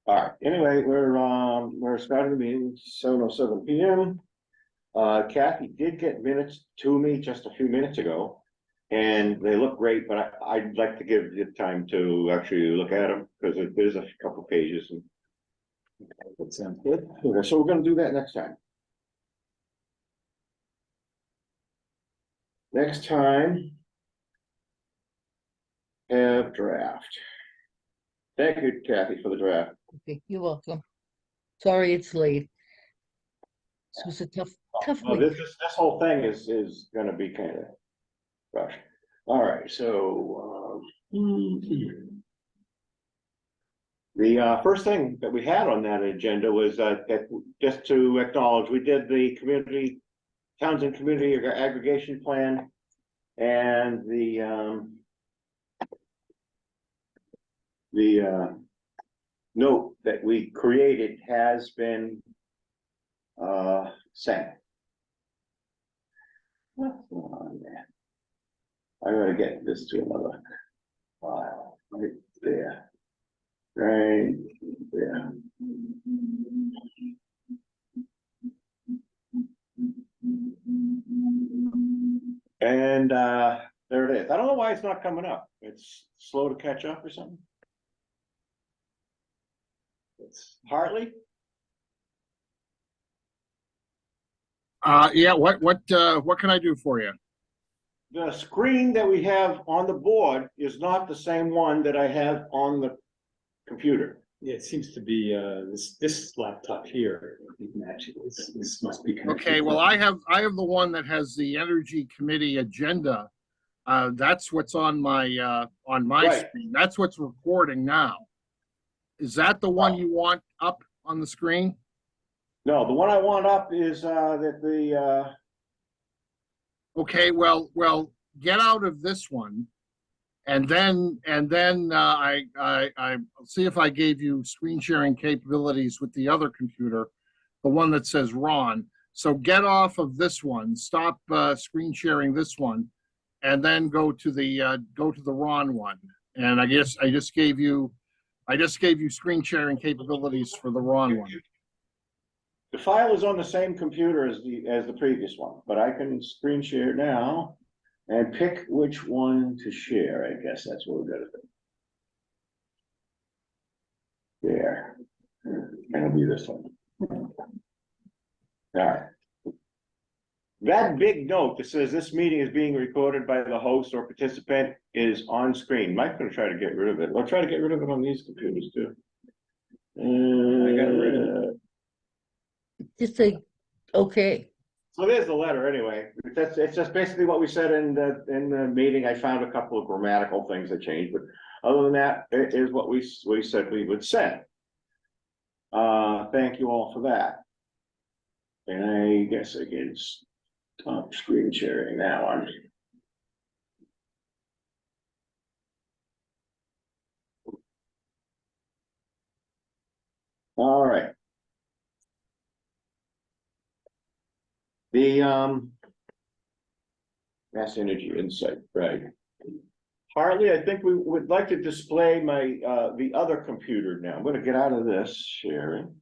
All right, anyway, we're starting the meeting, 7:07 PM. Kathy did get minutes to me just a few minutes ago. And they look great, but I'd like to give you time to actually look at them, because there's a couple pages and. That sounds good. Okay, so we're gonna do that next time. Next time. Have draft. Thank you, Kathy, for the draft. Okay, you're welcome. Sorry it's late. This was a tough Well, week. this whole thing is gonna be kind of rushed. All right, so, the first thing that we had on that agenda was that just to acknowledge, we did the Townsend Community Aggregation Plan, and the note that we created has been sent. What's going on there? I gotta get this to another file right there. Right there. And there it is. I don't know why it's not coming up. It's slow to catch up or something. It's Hartley. Yeah, what can I do for you? The screen that we have on the board is not the same one that I have on the computer. Yeah, it seems to be this laptop here. This must be connected. Okay, well, I have the one that has the Energy Committee agenda. That's what's on my Right. screen. That's what's recording now. Is that the one you want up on the screen? No, the one I want up is that the Okay, well, get out of this one, and then I see if I gave you screen sharing capabilities with the other computer, the one that says Ron. So get off of this one, stop screen sharing this one, and then go to the Ron one. And I guess I just gave you screen sharing capabilities for the Ron one. the file is on the same computer as the previous one, but I can screen share now and pick which one to share. I guess that's what we're gonna do. There. And it'll be this one. All right. That big note that says this meeting is being recorded by the host or participant is on screen. Mike's gonna try to get rid of it. I'll try to get rid of it on these computers too. I got rid of it. Just say, okay. So there's the letter anyway. It's just basically what we said in the meeting. I found a couple of grammatical things that changed, but other than that, it is what we said we would send. Thank you all for that. And I guess I can stop screen sharing now on. All right. The Mass Energy Insight, right? Hartley, I think we would like to display my the other computer now. I'm going to get out of this sharing.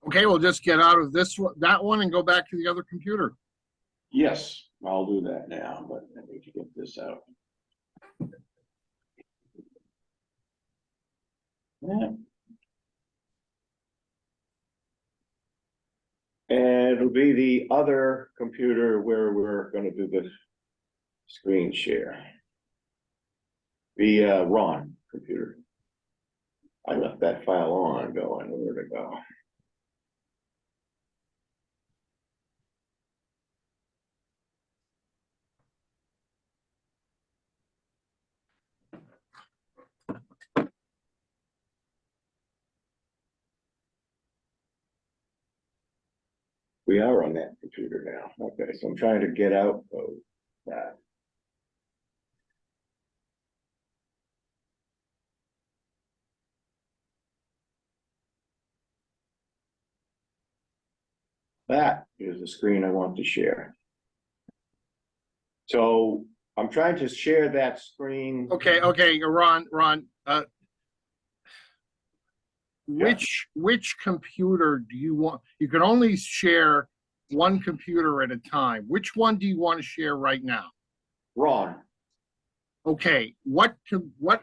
Okay, we'll just get out of that one and go back to the other computer. Yes, I'll do that now, but I need to get this out. Yeah. And it'll be the other computer where we're going to do the screen share. The Ron computer. I left that file on going. Where'd it go? We are on that computer now. Okay, so I'm trying to get out of that. That is the screen I want to share. So I'm trying to share that screen. Okay, Ron, which computer do you want? You can only share one computer at a time. Which one do you want to share right now? Ron, Okay, what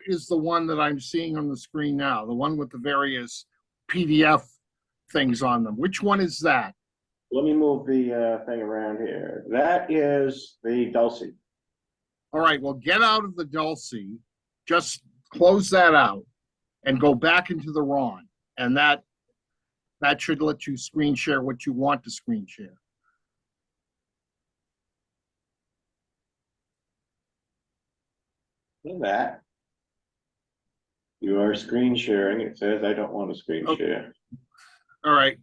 is the one that I'm seeing on the screen now? The one with the various PDF things on them. Which one is that? let me move the thing around here. That is the Dulce. All right, well, get out of the Dulce, just close that out and go back into the Ron. And that should let you screen share what you want to screen share. Look at that. You are screen sharing. It says I don't want to screen Okay. share. All right,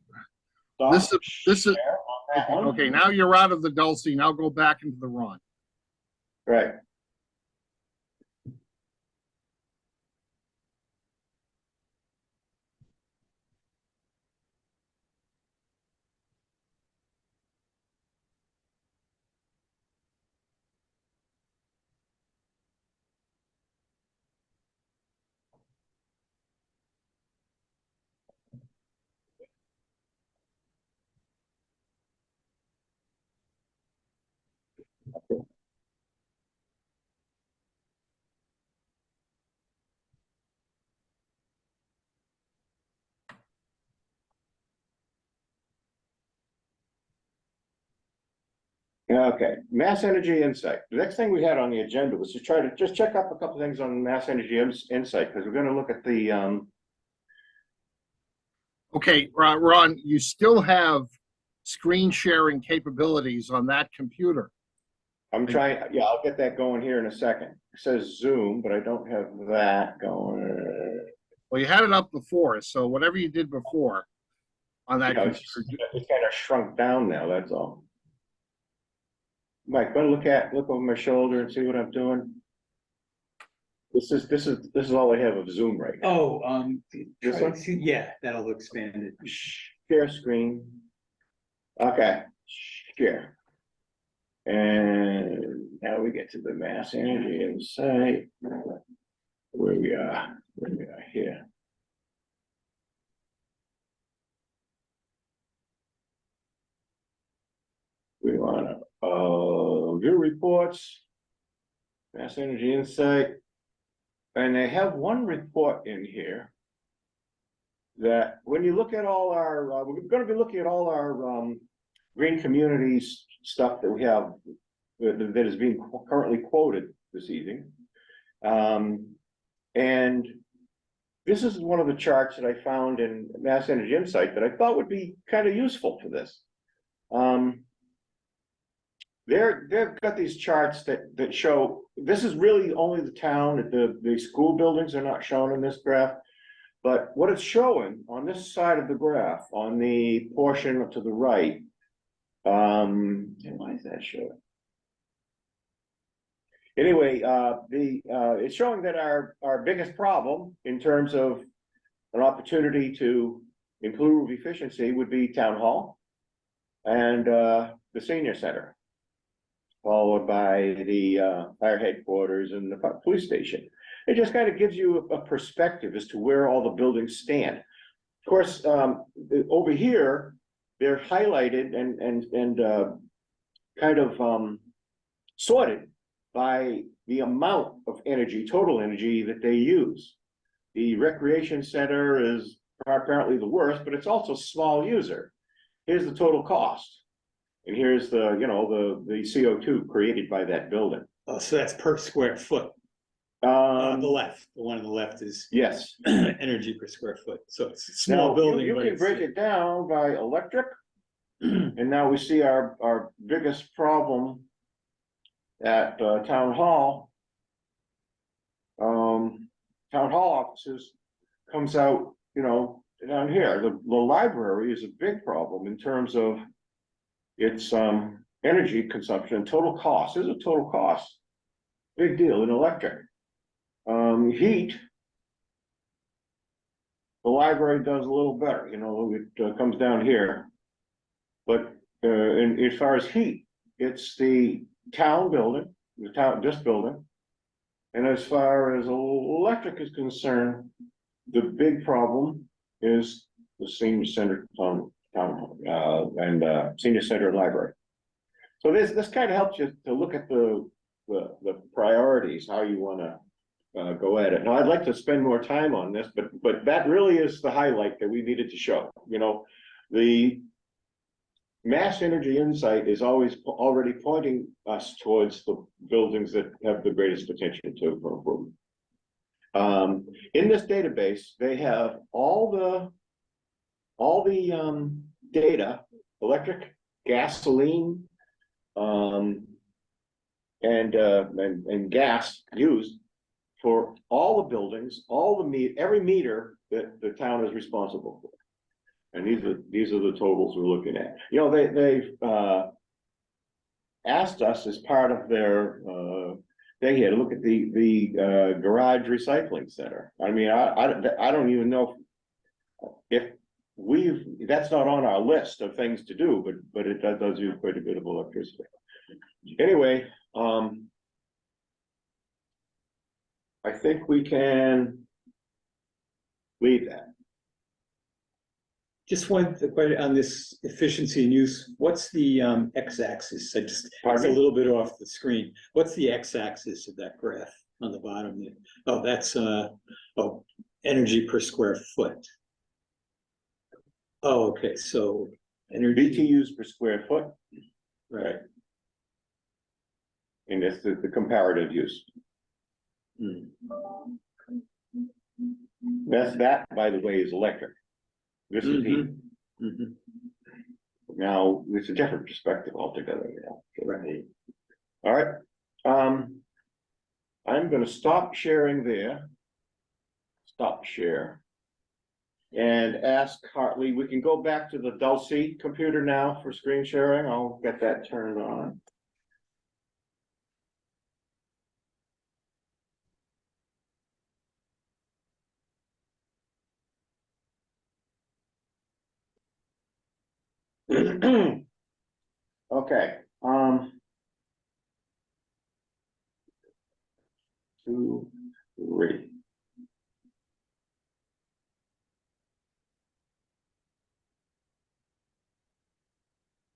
Stop this is share on that one. okay. Now you're out of the Dulce. Now go back into the Ron. Right. Okay, Mass Energy Insight. The next thing we had on the agenda was to try to just check up a couple things on Mass Energy Insight, because we're gonna look at the, Okay, Ron, you still have screen sharing capabilities on that computer. I'm trying, yeah, I'll get that going here in a second. It says Zoom, but I don't have that going. Well, you had it up before, so whatever you did before on that You know, computer. it's kind of shrunk down now, that's all. Mike, better look over my shoulder and see what I'm doing. This is all I have of Zoom right now. Oh, This one? yeah, that'll expand it. Share screen. Okay, share. And now we get to the Mass Energy Insight. Where we are here. We wanna, view reports. Mass Energy Insight. And they have one report in here. That when you look at all our, we're gonna be looking at all our, green communities stuff that we have. That is being currently quoted this evening. And this is one of the charts that I found in Mass Energy Insight that I thought would be kind of useful for this. They've got these charts that show, this is really only the town, the school buildings are not shown in this graph. But what it's showing on this side of the graph, on the portion to the right, and why is that showing? Anyway, it's showing that our biggest problem in terms of an opportunity to improve efficiency would be town hall and the senior center, followed by the fire headquarters and the police station. It just kind of gives you a perspective as to where all the buildings stand. Of course, over here, they're highlighted and kind of sorted by the amount of energy, total energy that they use. The recreation center is apparently the worst, but it's also small user. Here's the total cost. And here's the, you know, the CO2 created by that building. Oh, so that's per square foot. On the left, the one on the left is Yes. energy per square foot. So it's a small Now, building. you but can it's- break it down by electric. And now we see our biggest problem at town hall. Town hall offices comes out, you know, down here. The library is a big problem in terms of its energy consumption, total cost. There's a total cost. Big deal in electric. Heat. The library does a little better, you know, it comes down here. But as far as heat, it's the town building, this building. And as far as electric is concerned, the big problem is the senior center, senior center and library. So this kind of helps you to look at the priorities, how you wanna go at it. Now, I'd like to spend more time on this, but that really is the highlight that we needed to show. You know, the Mass Energy Insight is already pointing us towards the buildings that have the greatest potential to for improvement. In this database, they have all the data, electric, gasoline, and gas used for all the buildings, every meter that the town is responsible for. And these are the totals we're looking at. You know, they've asked us as part of their thing here to look at the garage recycling center. I mean, I don't even know if that's not on our list of things to do, but it does use quite a bit of electricity. Anyway, I think we can leave that. Just one question on this efficiency and use. What's the x-axis? It's a little bit off the screen. What's the x-axis of that graph on the bottom there? Oh, that's energy per square foot. Oh, okay. So energy BTUs per square foot, right. and that's the comparative use. Hmm. That, by the way, is electric. This is heat. Mhm. Now, it's a different perspective altogether, you know. Right. All right. I'm gonna stop sharing there. Stop share. And ask Hartley, we can go back to the Dulce computer now for screen sharing. I'll get that turned on. Okay, 2, 3.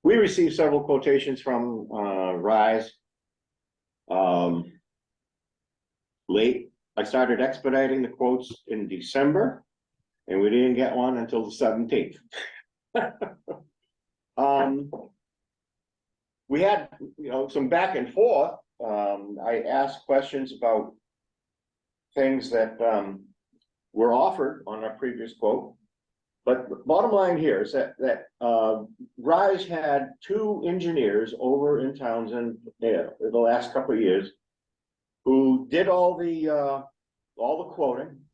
We received several quotations from Rise. Late, I started expediting the quotes in December, and we didn't get one until the 17th. We had, you know, some back and forth. I asked questions about things that were offered on our previous quote. But the bottom line here is that Rise had 2 engineers over in Townsend, the last couple of years, who did all the quoting,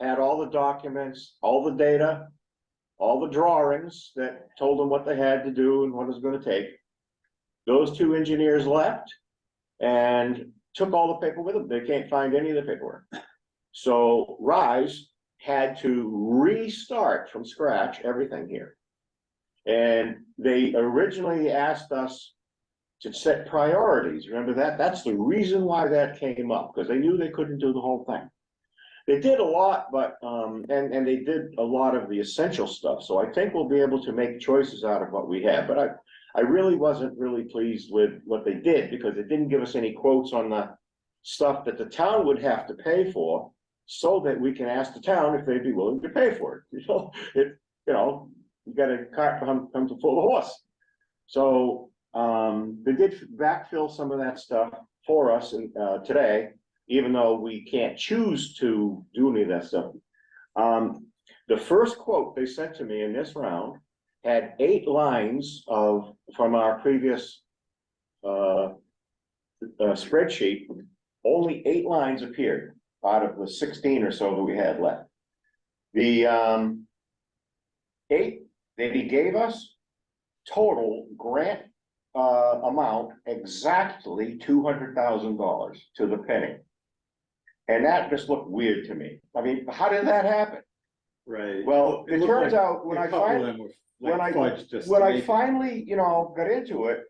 had all the documents, all the data, all the drawings that told them what they had to do and what it was going to take. Those 2 engineers left and took all the paper with them. They can't find any of the paperwork. So Rise had to restart from scratch everything here. And they originally asked us to set priorities. Remember that? That's the reason why that came up, because they knew they couldn't do the whole thing. They did a lot, but and they did a lot of the essential stuff. So I think we'll be able to make choices out of what we have. But I really wasn't really pleased with what they did, because it didn't give us any quotes on the stuff that the town would have to pay for, so that we can ask the town if they'd be willing to pay for it. You got a cart come to pull the horse. So they did backfill some of that stuff for us today, even though we can't choose to do any of that stuff. The first quote they sent to me in this round had 8 lines from our previous spreadsheet. Only 8 lines appeared out of the 16 or so that we had left. The 8 that he gave us, total grant amount exactly $200,000 to the penny. And that just looked weird to me. I mean, how did that happen? Right. Well, it turns out when I finally, you know, got into it,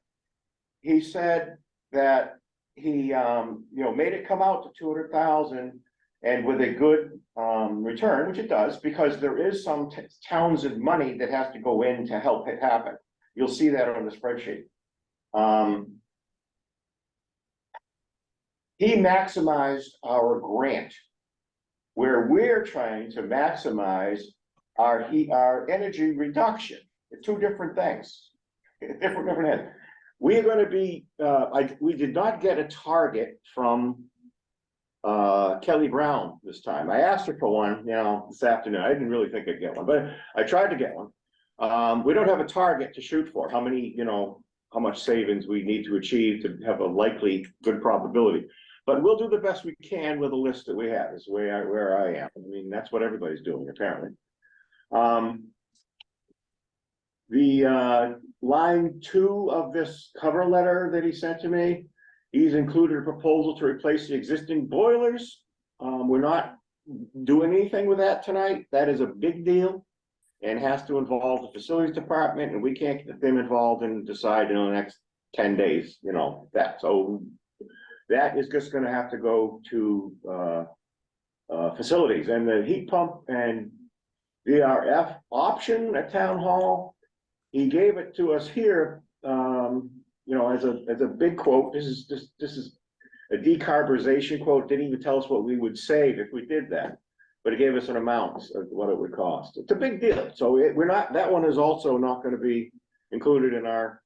he said that he, you know, made it come out to 200,000, and with a good return, which it does, because there is some towns and money that has to go in to help it happen. You'll see that on the spreadsheet. He maximized our grant, where we're trying to maximize our energy reduction. They're two different things. Different head. We are gonna be, we did not get a target from Kelly Brown this time. I asked her for one, this afternoon. I didn't really think I'd get one, but I tried to get one. We don't have a target to shoot for, how many, how much savings we need to achieve to have a likely good probability. But we'll do the best we can with the list that we have, is where I am. I mean, that's what everybody's doing, apparently. The line 2 of this cover letter that he sent to me, he's included a proposal to replace the existing boilers. We're not doing anything with that tonight. That is a big deal and has to involve the facilities department, and we can't get them involved and decide in the next 10 days, that. So that is just gonna have to go to facilities, and the heat pump and VRF option at town hall. He gave it to us here, as a big quote. This is a decarbonization quote. Didn't even tell us what we would save if we did that, but he gave us an amount of what it would cost. It's a big deal. So we're not. That one is also not going to be included in our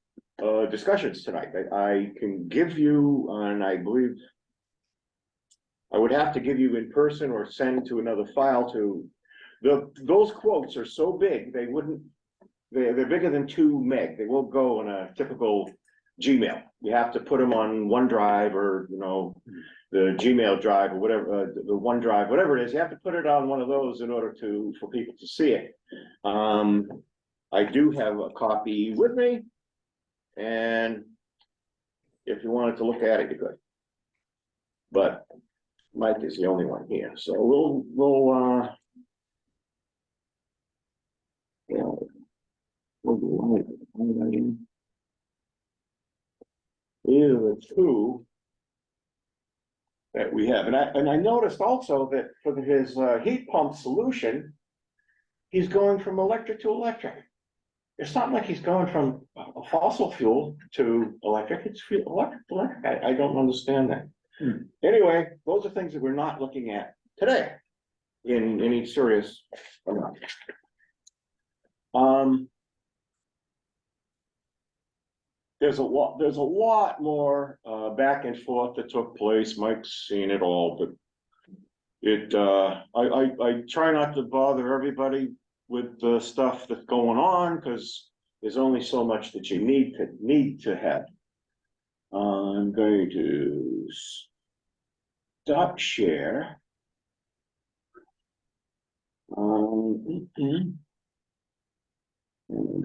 discussions tonight. I can give you, and I believe I would have to give you in person or send to another file to. Those quotes are so big they wouldn't. They're bigger than 2 meg. They won't go in a typical Gmail. You have to put them on OneDrive or the Gmail drive or whatever, the OneDrive, whatever it is. You have to put it on one of those in order for people to see it. I do have a copy with me, and if you wanted to look at it, you could. But Mike is the only one here, so we'll these are the 2 that we have, and I noticed also that for his heat pump solution, he's going from electric to electric. It's not like he's going from a fossil fuel to electric. It's electric to electric. I don't understand that. Anyway, those are things that we're not looking at today in any serious amount. There's a lot more back and forth that took place. Mike's seen it all, but I try not to bother everybody with the stuff that's going on, because there's only so much that you need to have. I'm going to stop share. And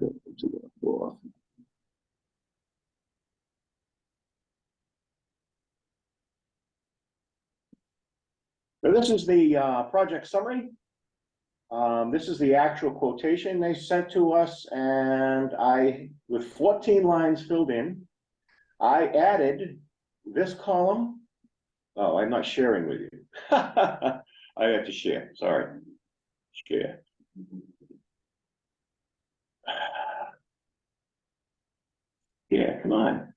go to the floor. So this is the project summary. This is the actual quotation they sent to us, and with 14 lines filled in, I added this column. Oh, I'm not sharing with you. I have to share, sorry. Share. Yeah, come on.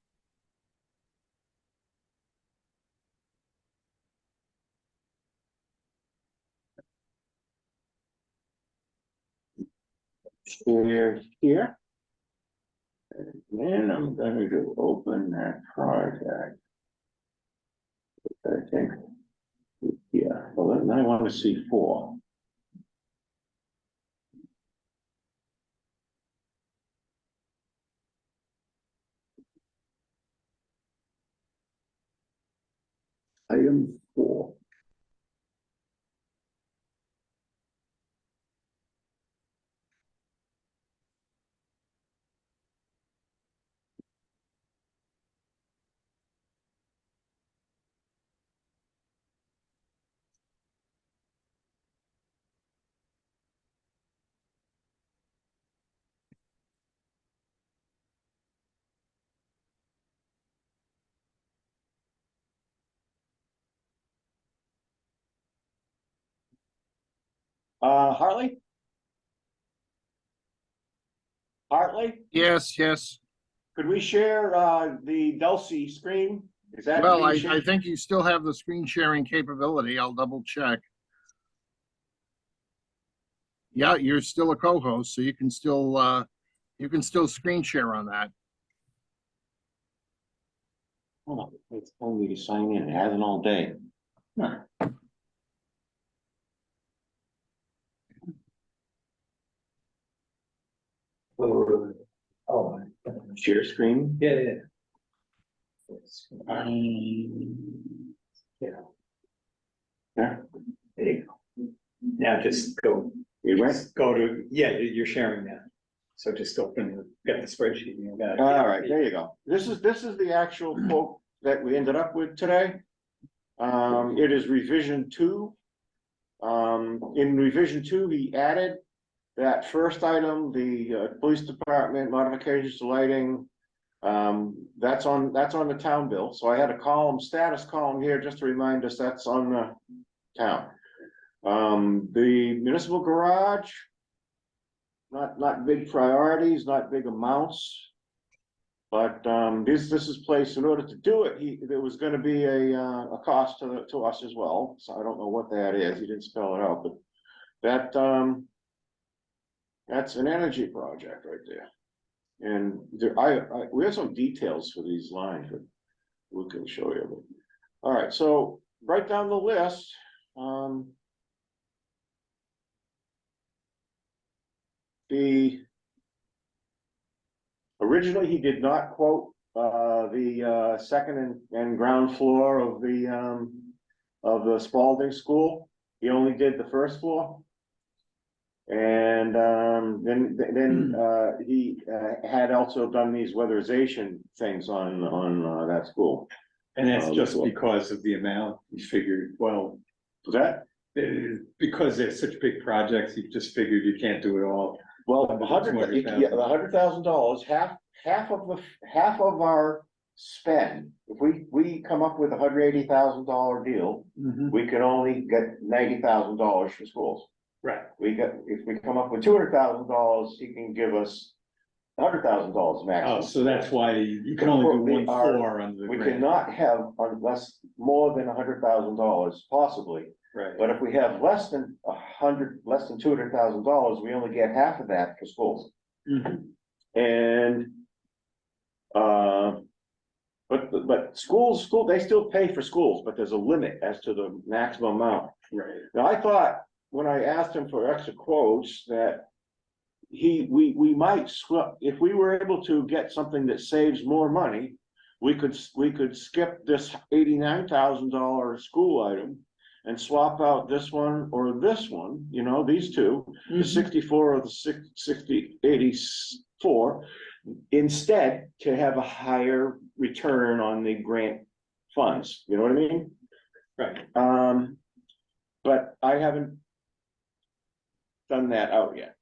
Share here. And then I'm going to open that project. I think, yeah, well, then I want to see 4. Item 4. Hartley? Hartley, Yes, yes. could we share, the Dulce screen? Is that? Well, being I shared? think you still have the screen sharing capability. I'll double check. Yeah, you're still a co-host, so you can still screen share on that. Hold on, it's telling me to sign in, it hasn't all day. Huh. Oh, Share screen? yeah, yeah. Yeah, Yeah, there you go. Now just go, you went? just go to, yeah, you're sharing that. So just open, get the spreadsheet. You got it. All right, there you go. This is the actual quote that we ended up with today. It is revision 2. In revision 2, he added that first item, the police department modifications to lighting. That's on the town bill. So I had a column, status column here, just to remind us that's on the town. The municipal garage, not big priorities, not big amounts. But this is placed in order to do it. There was going to be a cost to us as well. So I don't know what that is. He didn't spell it out, but that's an energy project right there. And we have some details for these lines, but we can show you. All right, so right down the list. Originally, he did not quote the second and ground floor of the Spalding School. He only did the first floor. And then he had also done these weatherization things on that school. And that's just Cool. because of the amount, you figured, well, Was that? because they're such big projects, you just figured you can't do it all. Well, Under the the $100,000, half of our spend, if we come up with $180,000 deal, we can only get $90,000 for schools. Right. If we come up with $200,000, he can give us $100,000 Oh, maximum. so that's why you can only do one We are- floor on the We grant. cannot have unless more than $100,000 possibly, Right. but if we have less than $200,000, we only get half of that for schools. Mhm. And, but schools, they still pay for schools, but there's a limit as to the maximum amount. Right. Now, I thought, when I asked him for extra quotes, that we might swap, if we were able to get something that saves more money, we could skip this $89,000 school item and swap out this one or this one, these two, the 64 or the 84, instead to have a higher return on the grant funds, you know what I mean? Right. But I haven't done that out yet,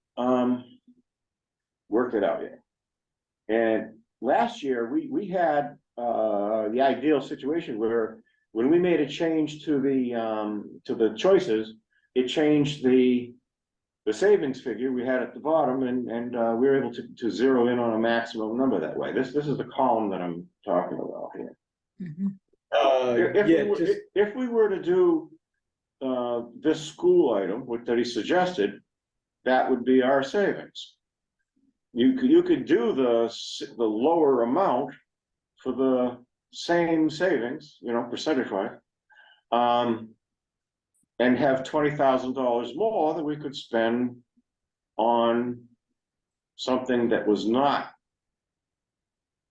worked it out yet. And last year, we had the ideal situation where when we made a change to the choices, it changed the savings figure we had at the bottom, and we were able to zero in on a maximum number that way. This is the column that I'm talking about here. Mhm. If we were to do this school item, that he suggested, that would be our savings. You could do the lower amount for the same savings, percentage wise, and have $20,000 more that we could spend on something that was not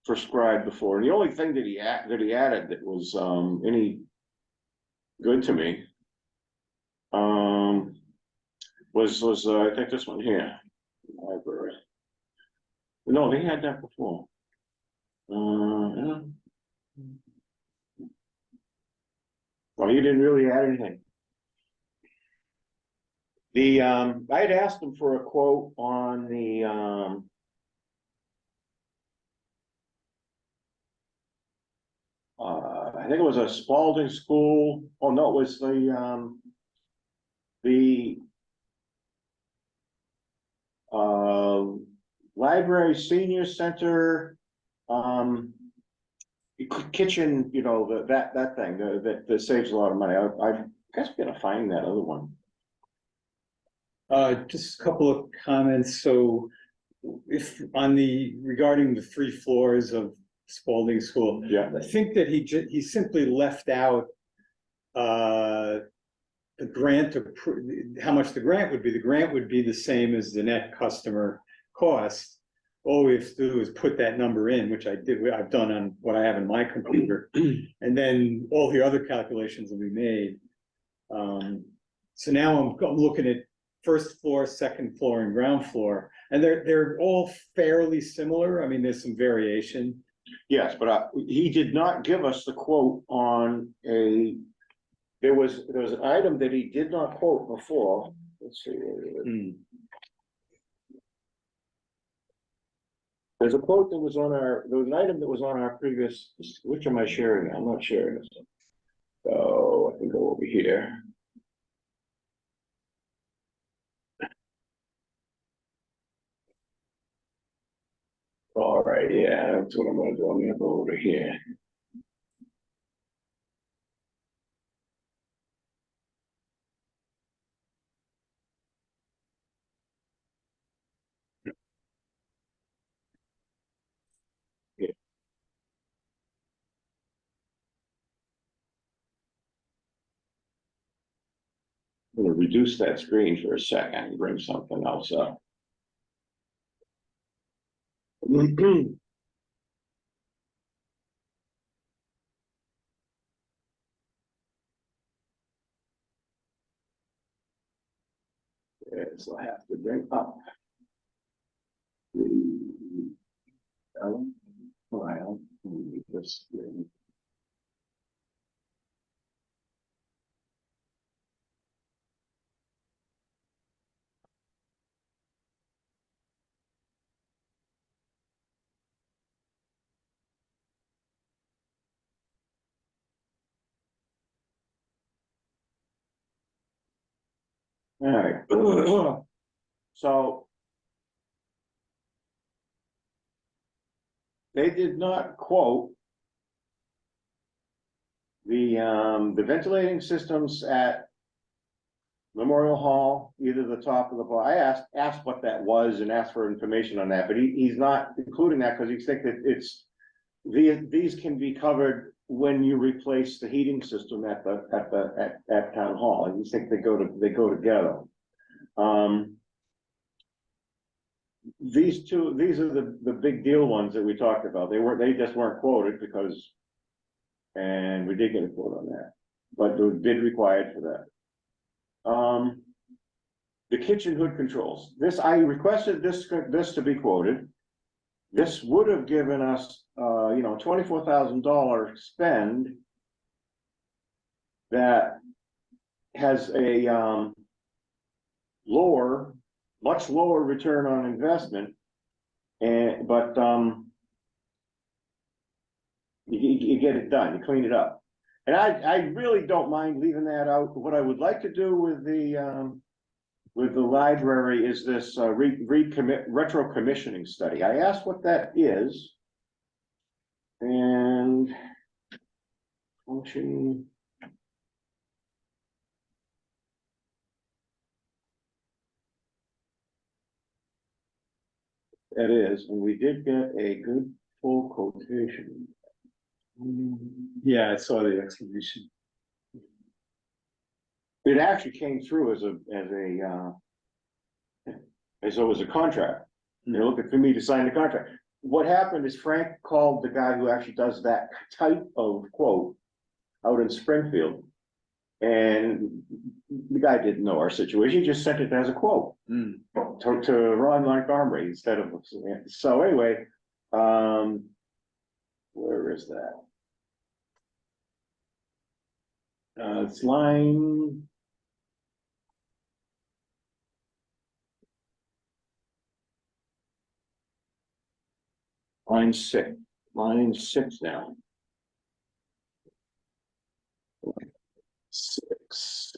prescribed before. And the only thing that he added that was any good to me was I think this one here, library. No, they had that before. Yeah. Well, he didn't really add anything. I had asked him for a quote on the I think it was a Spalding School. Oh no, it was the library, senior center, kitchen, you know, that thing, that saves a lot of money. I guess we're gonna find that other one. Just a couple of comments. So if on regarding the 3 floors of Spalding School, Yeah, I think that he simply left out the grant, how much the grant would be. The grant would be the same as the net customer cost. All we have to do is put that number in, which I've done on what I have in my computer. And then all the other calculations will be made. So now I'm looking at first floor, second floor, and ground floor, and they're all fairly similar. I mean, there's some variation. yes, but he did not give us the quote on there was an item that he did not quote before. Let's see. There's a quote that was there was an item that was on our previous, which am I sharing? I'm not sharing this. So I can go over here. All right, yeah, that's what I'm gonna do. I'm gonna go over here. I'm gonna reduce that screen for a second and bring something else up. Yes, I have to bring up the file. This thing. All right. So they did not quote the ventilating systems at Memorial Hall, either the top or the bottom. I asked what that was and asked for information on that, but he's not including that because he's think that these can be covered when you replace the heating system at town hall. And you think they go together. These are the big deal ones that we talked about. They just weren't quoted because, and we did get a quote on that, but the bid required for that. The kitchen hood controls. I requested this to be quoted. This would have given us, $24,000 spend that has a much lower return on investment, but you get it done, you clean it up. And I really don't mind leaving that out. What I would like to do with the library is this retro commissioning study. I asked what that is. And function. That is, and we did get a good full quotation. Yeah, I saw the explanation. It actually came through as though it was a contract. They're looking for me to sign the contract. What happened is Frank called the guy who actually does that type of quote out in Springfield. And the guy didn't know our situation. He just sent it as a quote to Ron Montgomery instead of, so anyway, where is that? It's line. Line 6 now. 6.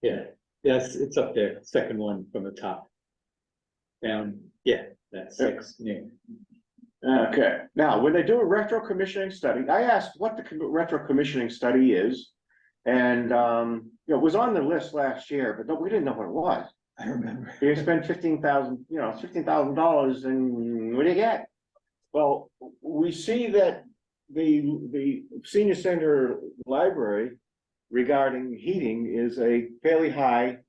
Yeah, yes, it's up there, second one from the top. Yeah, that's six, yeah. Okay, now, when they do a retro commissioning study, I asked what the retro commissioning study is. And, it was on the list last year, but no, we didn't know what it was. I remember. You spend $15,000, and what do you get? Well, we see that the senior center library regarding heating is a fairly high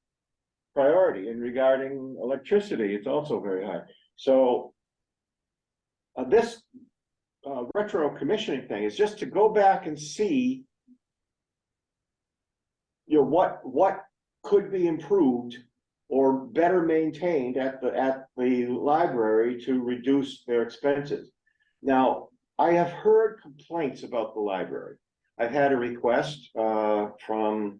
priority, and regarding electricity, it's also very high. So this retro commissioning thing is just to go back and see what could be improved or better maintained at the library to reduce their expenses. Now, I have heard complaints about the library. I've had a request from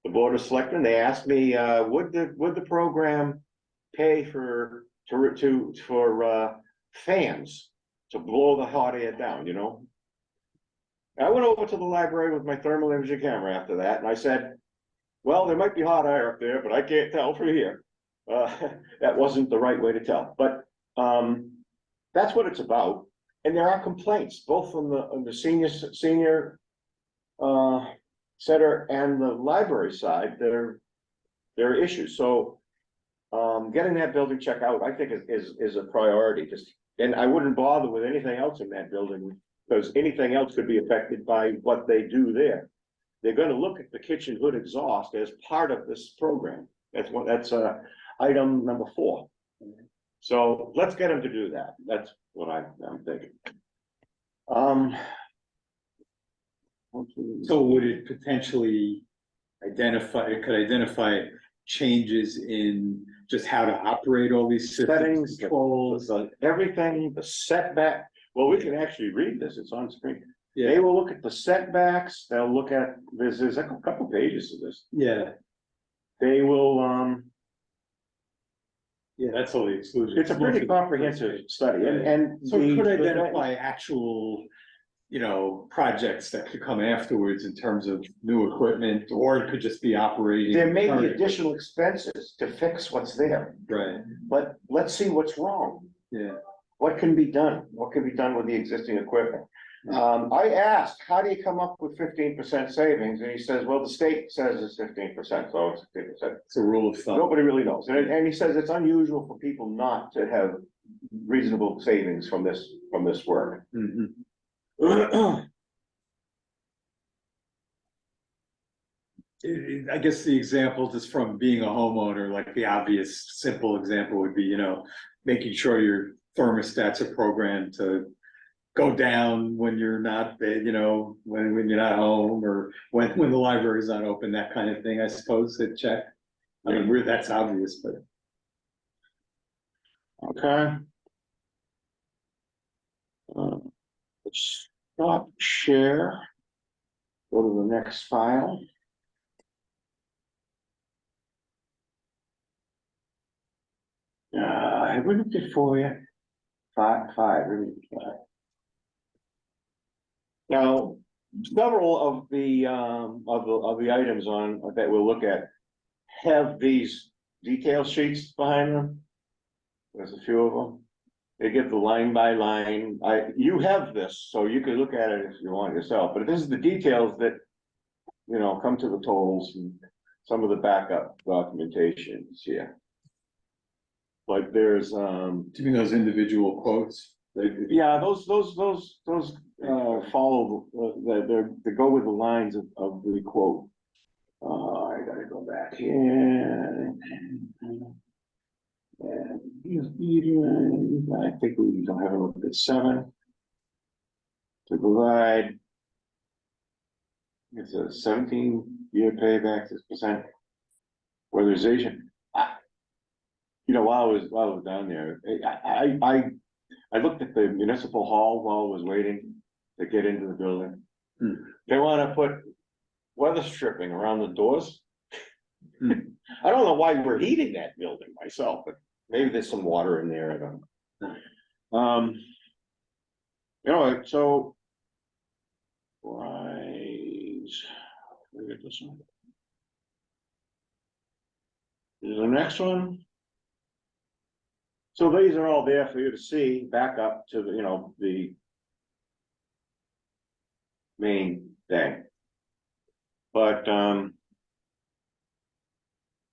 the Board of Selectmen. They asked me, would the program pay for fans to blow the hot air down, I went over to the library with my thermal imaging camera after that, and I said, well, there might be hot air up there, but I can't tell from here. That wasn't the right way to tell, but that's what it's about. And there are complaints, both on the senior center and the library side, there are issues. So getting that building checked out, I think is a priority. And I wouldn't bother with anything else in that building, because anything else could be affected by what they do there. They're gonna look at the kitchen hood exhaust as part of this program. That's item number 4. So let's get them to do that. That's what I'm thinking. So would it potentially could identify changes in just how to operate all these Settings, systems, controls? everything, the setback, well, we can actually read this, it's on screen. They Yeah, will look at the setbacks, they'll look at, there's a couple pages of this. yeah, They will, yeah, that's all the exclusion. it's a pretty comprehensive study, and. So it could the- identify actual, projects that could come afterwards in terms of new equipment, or it could just be operating. There may be current additional expenses to fix what's there, equipment. but let's see what's wrong. Right, yeah. What can be done? What can be done with the existing equipment? I asked, how do you come up with 15% savings? And he says, well, the state says it's 15%, so it's 15%. It's a rule of thumb. Nobody really knows. And he says it's unusual for people not to have reasonable savings from this work. Mhm. I guess the example just from being a homeowner, like the obvious simple example would be, making sure your thermostats are programmed to go down when you're not, when you're not home, or when the library's not open, that kind of thing, I suppose, to check. I mean, that's obvious, but. Okay. Let's stop share. Go to the next file. Have we looked at 4 yet? 5, we looked at 5. Now, several of the items on that we'll look at have these detail sheets behind them. There's a few of them. They give the line by line. You have this, so you can look at it if you want yourself, but this is the details that, come to the totals and some of the backup documentations here. Like there's, Do you mean those individual quotes? yeah, those follow, they go with the lines of the quote. I gotta go back here. And I think we don't have a look at 7. To provide. It's a 17-year payback, 6% weatherization. While I was down there, I looked at the municipal hall while I was waiting to get into the building. They want to put weather stripping around the doors. I don't know why we're heating that building myself, but maybe there's some water in there, I don't know. So. Right. Look at this one. Here's the next one. So these are all there for you to see, back up to the, the main thing. But,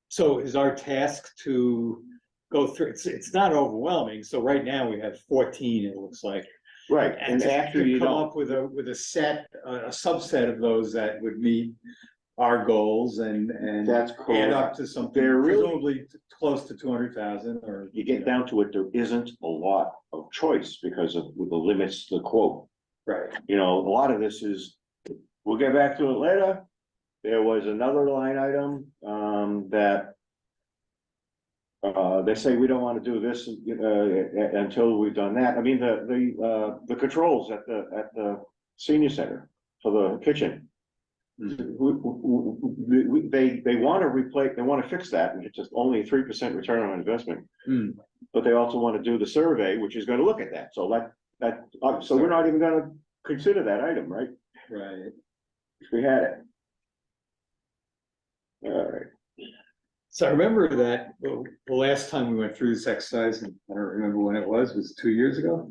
So is our task to go through, it's not overwhelming, so right now we have 14, it looks like. right, And and to actually, you come don't, up with a set, a subset of those that would meet our goals and that's add up correct. to something They're really- presumably close to 200,000 or. You get down to it, there isn't a lot of choice because of the limits, the quote. Right, A lot of this is, we'll get back to it later. There was another line item, that they say we don't want to do this, until we've done that. I mean, the controls at the senior center for the kitchen. They want to replace, they want to fix that, and it's just only a 3% return on investment. Hmm. But they also want to do the survey, which is gonna look at that, so so we're not even gonna consider that item, right? right. If we had it. All right, So I remember that, well, the last time we went through this exercise, and I don't remember when it was 2 years ago.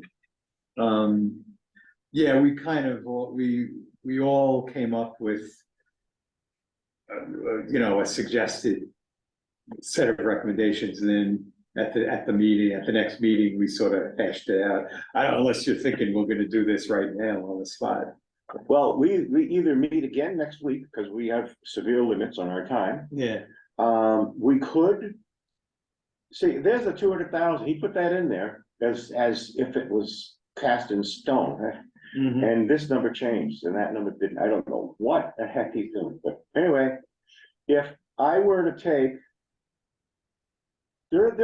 Yeah, we kind of, we all came up with, a suggested set of recommendations, and then at the next meeting, we sort of hashed it out. I don't, unless you're thinking we're gonna do this right now on the spot. well, we either meet again next week, because we have severe limits on our time. Yeah. We could. See, there's the 200,000, he put that in there as if it was cast in stone. Mhm. And this number changed and that number didn't. I don't know what the heck he's doing, but anyway, if I were to take. They're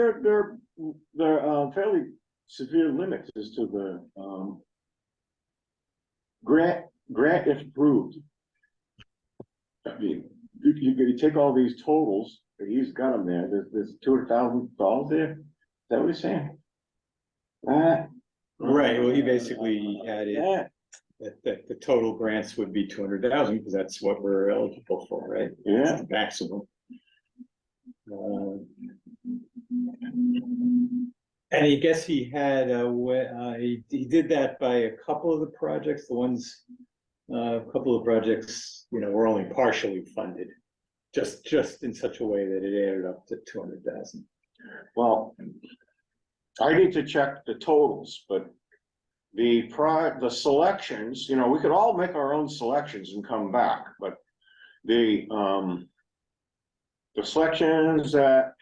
fairly severe limits as to the, grant if approved. I mean, you take all these totals, he's got them there, there's $200,000 there, is that what he's saying? Right, well, he basically had it, Yeah, that the total grants would be 200,000, because that's what we're eligible for, right? yeah. That's the maximum. And I guess he had he did that by a couple of the projects, a couple of projects, were only partially funded. Just in such a way that it added up to 200,000. Well, I need to check the totals, but the selections, we could all make our own selections and come back, but the selections that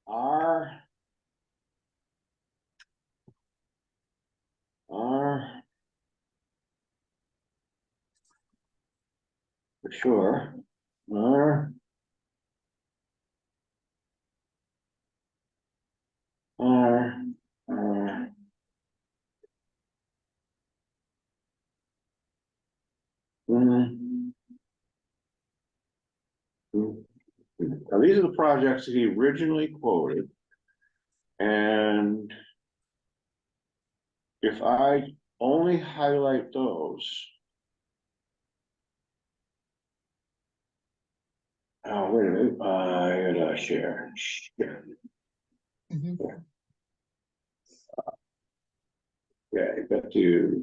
are for sure are mm, now these are the projects that he originally quoted, and if I only highlight those. Oh, wait a minute, I gotta share. Mhm. Yeah,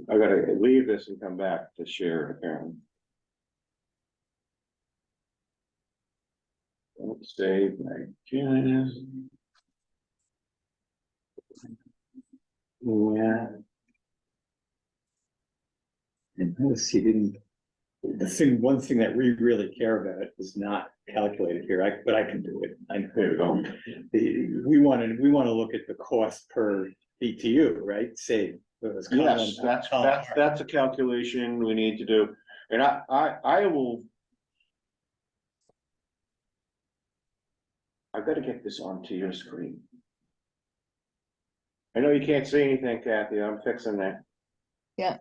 I gotta leave this and come back to share it apparently. Don't save my changes. Yeah, And notice he didn't, one thing that we really care about is not calculated here, but I can do it. there we go. We want to look at the cost per BTU, right? Say. Yes, that's a calculation we need to do, and I will. I gotta get this onto your screen. I know you can't see anything, Kathy, I'm fixing that. Yeah.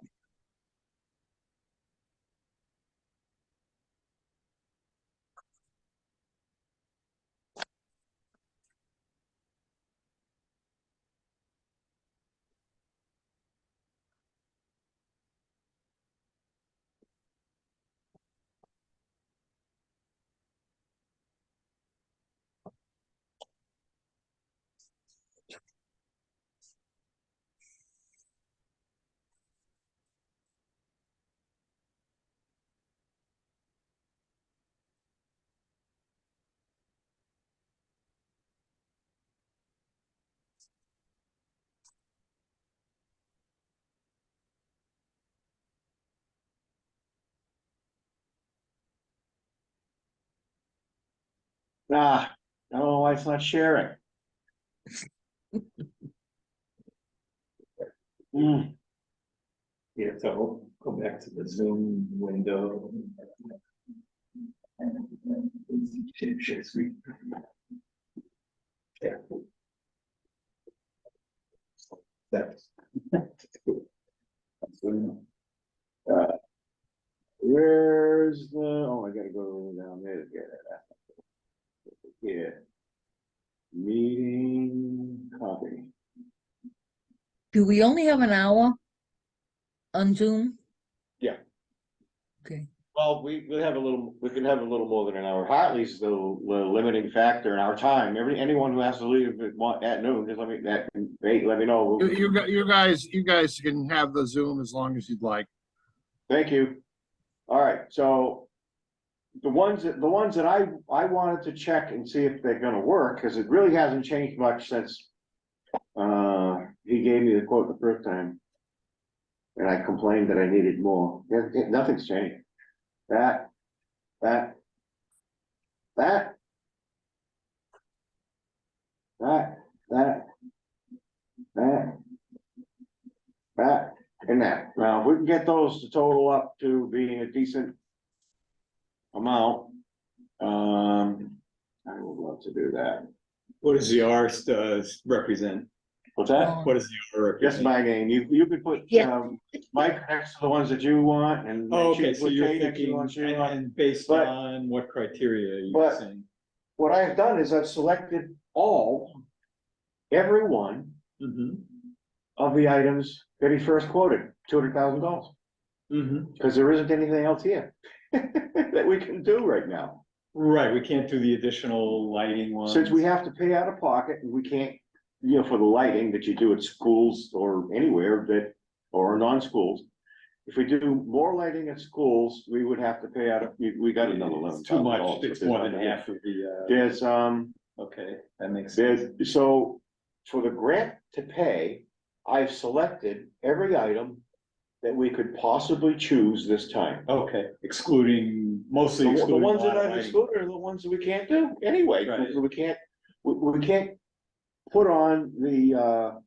Nah, no, it's not sharing. Hmm. Yeah, so go back to the Zoom window. Share screen. Yeah. That's. Uh, Where's the, oh, I gotta go down there to get it. Yeah. Meeting copy. Do we only have an hour on Zoom? Yeah. Okay, Well, we have a little, we can have a little more than an hour. Hartley's the limiting factor in our time. Anyone who has to leave at noon, just let me, let me know. You guys can have the Zoom as long as you'd like. Thank you. All right, so the ones that I wanted to check and see if they're gonna work, because it really hasn't changed much since he gave me the quote the first time. And I complained that I needed more. Nothing's changed. That, that, that, that, that, that, and that. Now, if we can get those to total up to being a decent amount, I would love to do that. What does the R represent? What's that? Oh. What does the R Just represent? my name. You could put, Yeah. Mike next to the ones that you want and. Oh, she okay, could so put you're Kay next to the thinking, ones you want. and based But- on what criteria are you but- saying? What I have done is I've selected every one Mm-hmm, of the items that he first quoted, $200,000, mm-hmm. because there isn't anything else here that we can do right now. Right, we can't do the additional lighting ones. Since we have to pay out of pocket and we can't, for the lighting that you do at schools or anywhere that, or non-schools. If we do more lighting at schools, we would have to pay out of, we got another It's $11,000. too much, it's more than half of the, There's, okay, that makes sense. so for the grant to pay, I've selected every item that we could possibly choose this time. Okay, excluding, mostly The excluding. ones that lot of I've lighting. excluded are the ones that we can't do anyway, Right. because we can't put on the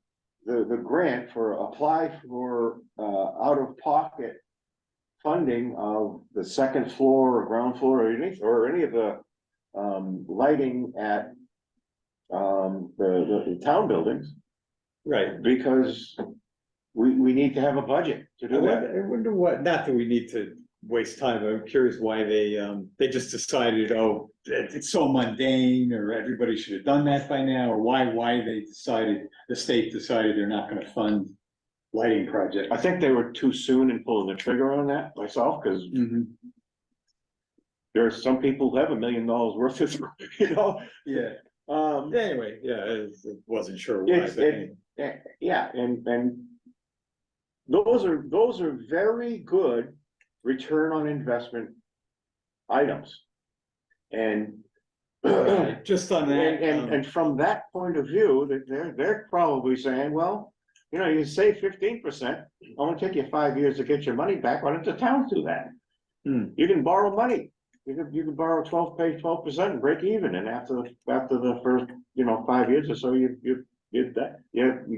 grant apply for, out of pocket funding of the second floor or ground floor or any of the, lighting at, the town buildings, Right. because we need to have a budget to do that. I wonder what, not that we need to waste time, but I'm curious why they just decided, oh, it's so mundane, or everybody should have done that by now, or why the state decided they're not gonna fund lighting projects. I think they were too soon in pulling the trigger on that myself, because Mhm. there are some who have $1 million worth of, Yeah, anyway, yeah, I wasn't sure why. It's- but anyway. yeah, and those are very good return on investment items. And Right, just on that. and from that point of view, that they're probably saying, well, you save 15%, only take you 5 years to get your money back. Why don't the towns do that? Hmm. You can borrow money. You can borrow 12% and break even, and after the first, 5 years or so, you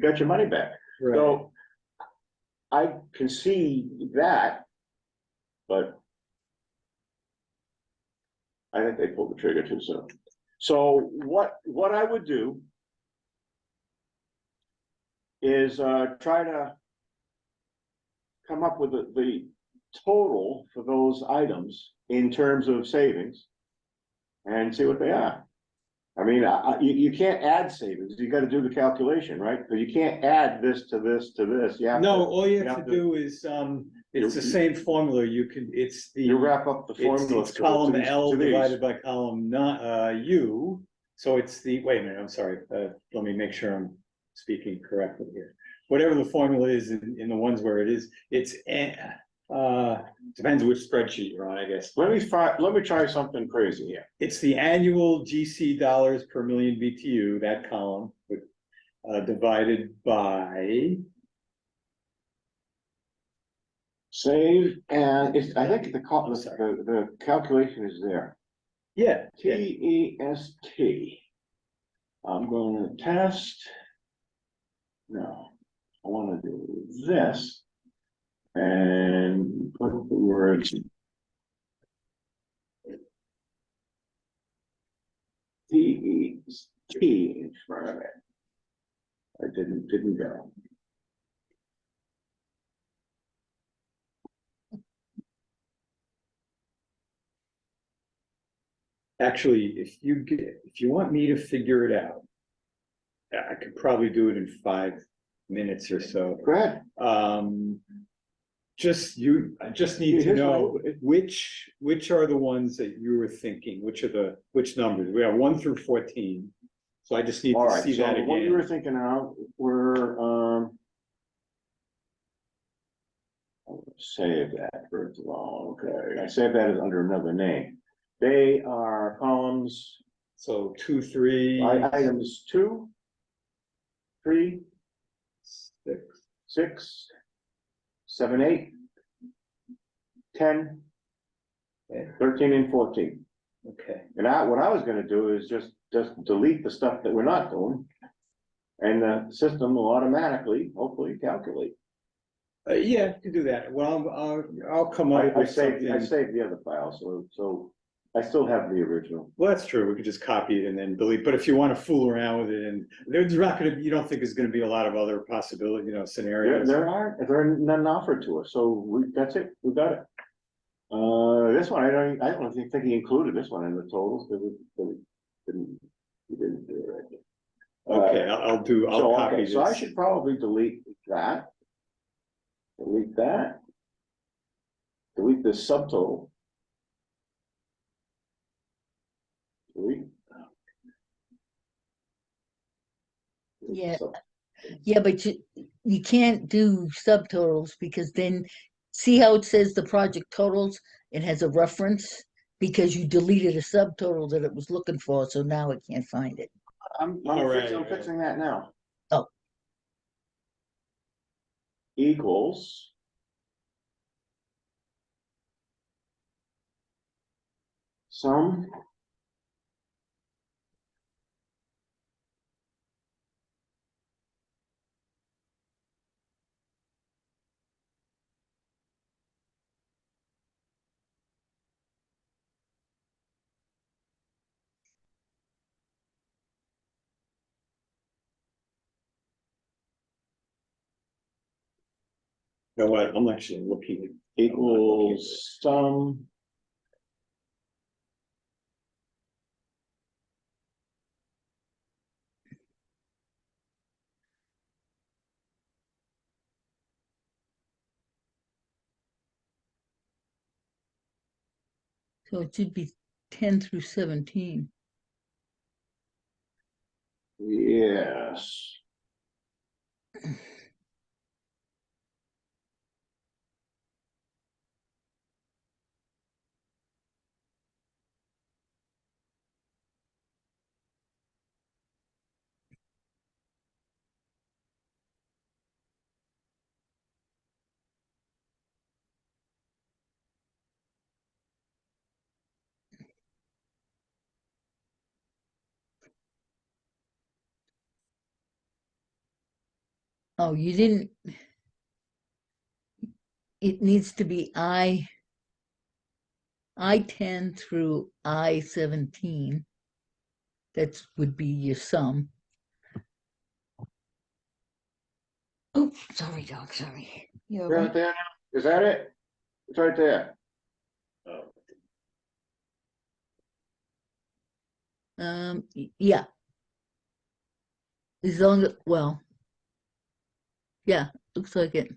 got your money back. Right. So I can see that, but I think they pulled the trigger too soon. So what I would do is try to come up with the total for those items in terms of savings and see what they are. I mean, you can't add savings. You got to do the calculation, right? But you can't add this to this to this. No, all you you have have to to- do is, it's the same formula, it's the. You wrap up the formula. It's column to these- L to these. divided by column U, so it's wait a minute, I'm sorry, let me make sure I'm speaking correctly here. Whatever the formula is in the ones where it is, it's, depends which spreadsheet you're on, I guess. Let me try something crazy here. It's the annual GC dollars per million BTU, that column, with, divided by, Save, and I think the calculation is there. Yeah, T E S T. I'm going to test. No, I want to do this. And put the words. T E T in front of it. I didn't go. actually, if you want me to figure it out, I could probably do it in 5 minutes or so. Go ahead. I just need to Here's know which are the ones that you were thinking, which numbers? We have 1 through 14. So I just need All to right, see so that what you were again. thinking of were, save that first of all, okay, I saved that as under another name. They are columns, So 2, 3, items 2, 3, 6. 6, 7, 8, 10, Okay. 13, and 14. Okay. And what I was gonna do is just delete the stuff that we're not doing. And the system will automatically, hopefully, calculate. Yeah, you can do that. Well, I'll come up I with saved something. the other file, so I still have the original. Well, that's true. We could just copy it and then delete. But if you want to fool around with it, and there's not going to, you don't think there's going to be a lot of other possibility, scenarios. There are none offered to us, so that's it, we got it. This one, I don't think he included this one in the totals, because he didn't do it right. Okay, I'll So, copy okay, this. so I should probably delete that. Delete that. Delete this subtotal. Delete. Yeah. Yeah, but you can't do subtotals because then, see how it says the project totals? It has a reference because you deleted a subtotal that it was looking for, so now it can't find it. I'm All right. fixing that now. Oh. Equals. Sum. You know what? I'm actually looking. Equals sum. So it should be 10 through 17. Yes. Oh, you didn't, it needs to be I-10 through I-17. That would be your sum. Oh, sorry, dog, sorry. You're Right right. there now? Is that it? It's right there. Yeah. As long as, well, yeah, looks like it.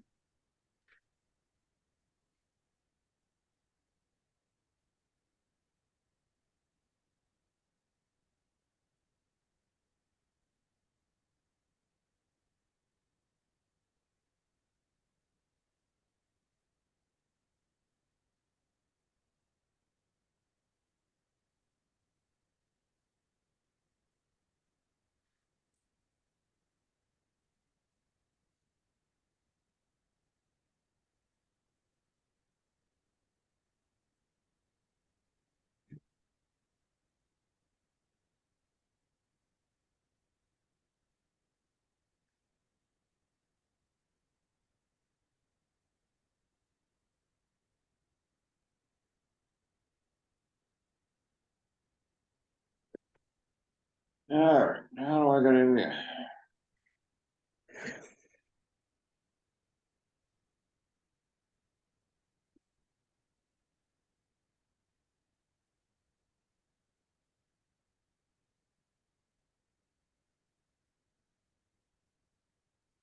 All right, now I got in there.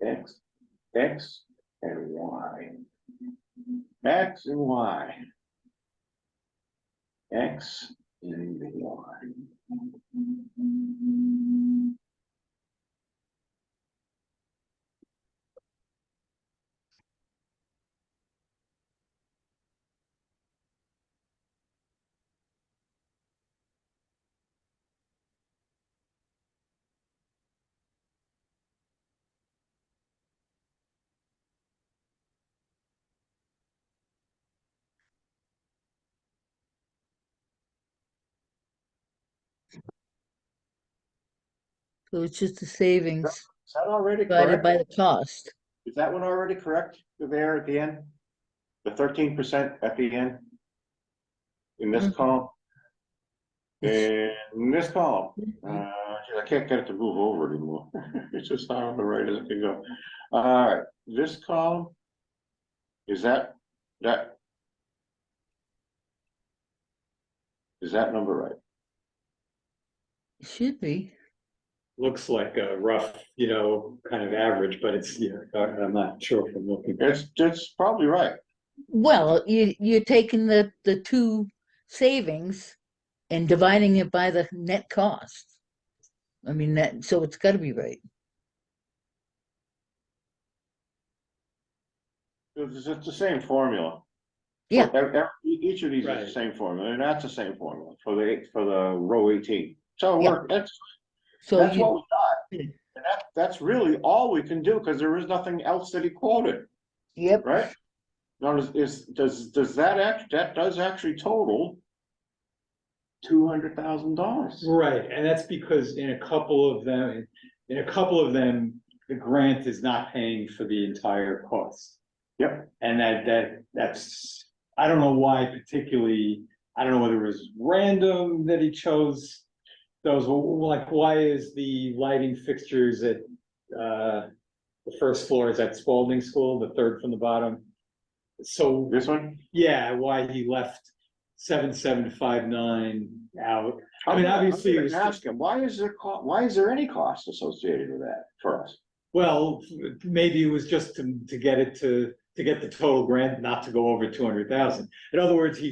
X, X and Y. X and Y. X and Y. So it's just the savings Is that already divided correct? by the cost. Is that one already correct there at the end? The 13% at the end? In this Mhm. column? It's- In this column? Geez, I can't get it to move over anymore. It's just not on the right as it can go. All right, this column. Is that? Is that number right? It should be. Looks like a rough, kind of average, but it's, I'm not sure if I'm looking. It's probably right. Well, you're taking the two savings and dividing it by the net cost. I mean, so it's gotta be right. It's the same formula. Yeah. Each of these is Right. the same formula, and that's the same formula for the row 18. So Yeah. So that's you, what we got. And that's really all we can do, because there is nothing else that he quoted, yep, right? Now, does that does actually total $200,000? Right, and that's because in a couple of them, the grant is not paying for the entire cost. Yep. And that's, I don't know why particularly, I don't know whether it was random that he chose those, like, why is the lighting fixtures at, the first floor is at Spalding School, the third from the bottom? So, This one? yeah, why he left 7759 out. I mean, obviously, it was Ask him, why is there any cost associated with that for us? well, maybe it was just to get it to get the total grant, not to go over 200,000. In other words, he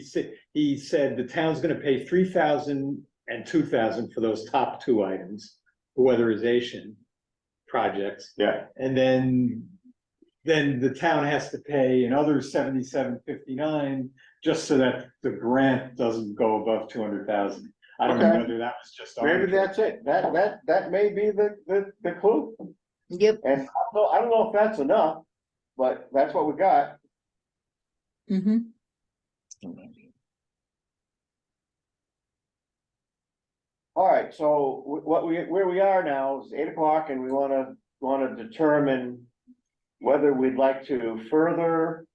said the town's gonna pay 3,000 and 2,000 for those top two items, the weatherization projects. Yeah, And then the town has to pay another 7759 just so that the grant doesn't go above 200,000. I don't know Okay. whether that was just. maybe arbitrary. that's it. That may be the clue. yep. And I don't know if that's enough, but that's what we got. Mm-hmm. All right, so where we are now is 8 o'clock, and we wanna determine whether we'd like to further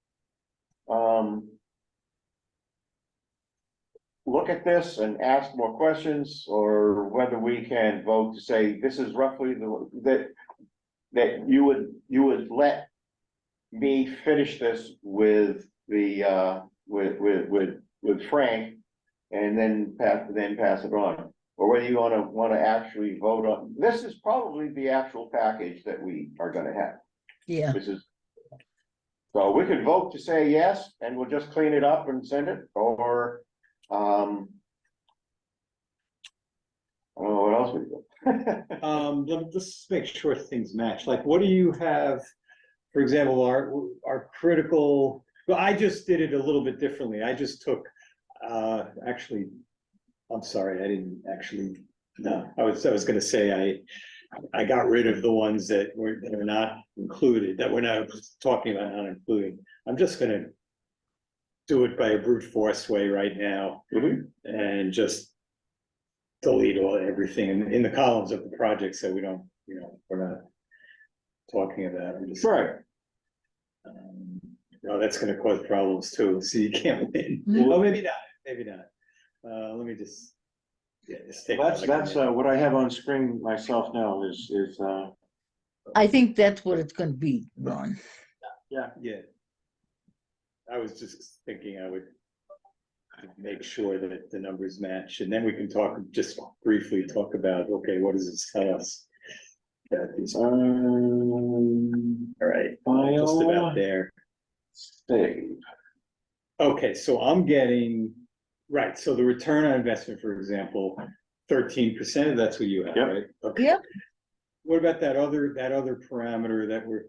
look at this and ask more questions, or whether we can vote to say this is roughly that you would let me finish this with the with Frank, and then pass it on. Or whether you wanna actually vote on, this is probably the actual package that we are gonna have. Yeah. This is. So we could vote to say yes, and we'll just clean it up and send it, or, I don't know what else we do. Let's make sure things match. Like, what do you have? For example, our critical, well, I just did it a little bit differently. I just took, actually, I'm sorry, I didn't actually, no, I was gonna say, I got rid of the ones that are not included, that we're not talking about not including. I'm just gonna do it by a brute force way right now and just delete everything in the columns of the project, so we don't, we're not talking about. I'm just, Right. no, that's gonna cause problems too, so you can't win. Mhm. Oh, maybe not, maybe not. Let me just, Yeah, just take That's, like a that's, minute. what I have on screen myself now is, I think that's what it's gonna be, Ron. Yeah. I was just thinking I would make sure that the numbers match, and then we can talk, just briefly talk about, okay, what does this tell us? That these, all right, just about file, there. save. Okay, so I'm getting, right, so the return on investment, for example, 13%, that's what you have, Yep. right? Okay. Yep. What about that other parameter that we're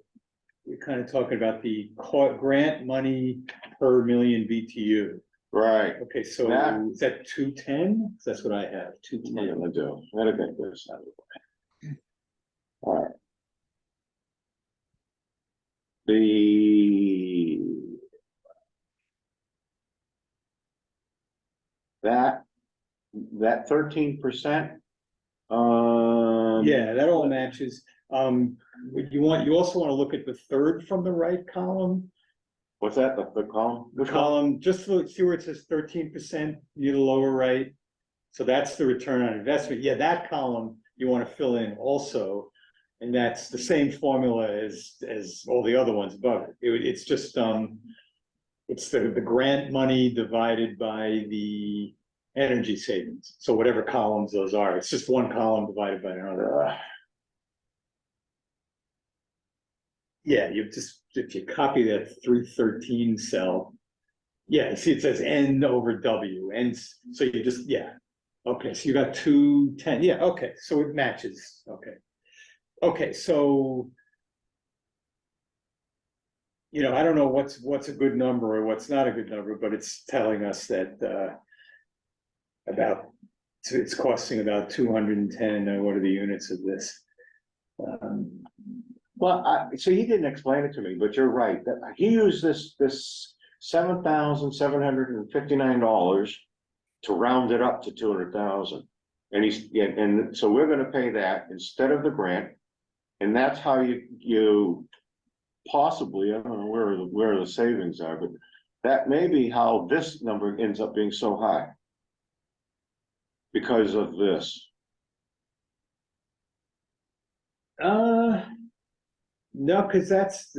kind of talking about, the grant money per million BTU? Right, Okay, so That- is that 210? That's what I have, I'm 210. gonna do, gotta get this out of the way. All right. The. That 13%. Yeah, that all matches. You also want to look at the third from the right column. What's that, the column? The Which one? column, just look, see where it says 13%, near the lower right. So that's the return on investment. Yeah, that column you want to fill in also. And that's the same formula as all the other ones above it. It's just, it's the grant money divided by the energy savings. So whatever columns those are, it's just one column divided by another. Yeah, if you copy that 313 cell, yeah, see it says N over W, and so you just, yeah. Okay, so you got 210, yeah, okay, so it matches, okay. Okay, so, I don't know what's a good number or what's not a good number, but it's telling us that it's costing about 210, what are the units of this? Well, so he didn't explain it to me, but you're right, that he used this $7,759 to round it up to 200,000. And and so we're gonna pay that instead of the grant. And that's how you possibly, I don't know where the savings are, but that may be how this number ends up being so high. Because of this. No, because that's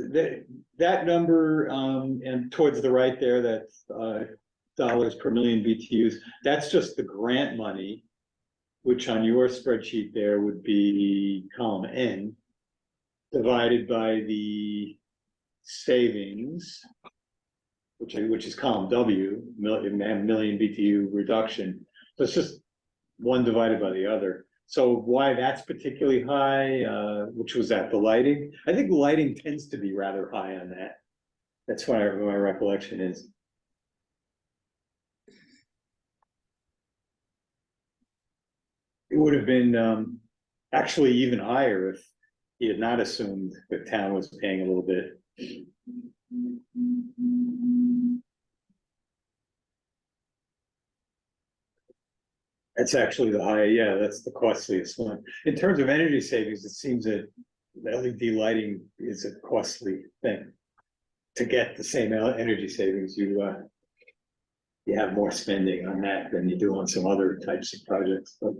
that number, and towards the right there, that's dollars per million BTUs. That's just the grant money, which on your spreadsheet there would be column N, divided by the savings, which is column W, million BTU reduction. So it's just one divided by the other. So why that's particularly high, which was at the lighting? I think lighting tends to be rather high on that. That's why my recollection is. It would have been actually even higher if he had not assumed the town was paying a little bit. That's actually the high, yeah, that's the costliest one. In terms of energy savings, it seems that LED lighting is a costly thing. To get the same energy savings, you have more spending on that than you do on some other types of projects. But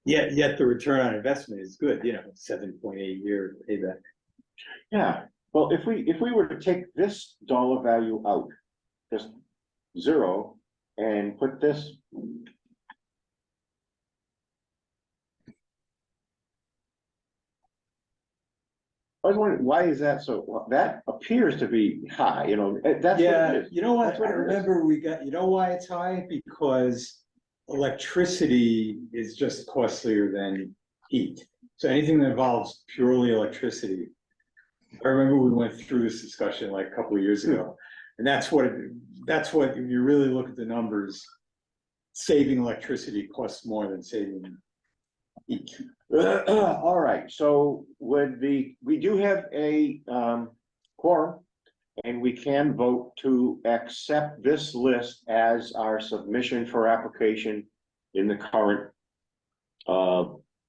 yet the return on investment is good, 7.8 year payback. Yeah, well, if we were to take this dollar value out, just zero, and put this. I was wondering, why is that so, that appears to be high, that's what Yeah, it is. you know what, That's what I it is. remember you know why it's high? Because electricity is just costlier than heat. So anything that involves purely electricity. I remember we went through this discussion like a couple of years ago, and that's what, if you really look at the numbers, saving electricity costs more than saving heat. All right, so we do have a quorum, and we can vote to accept this list as our submission for application in the current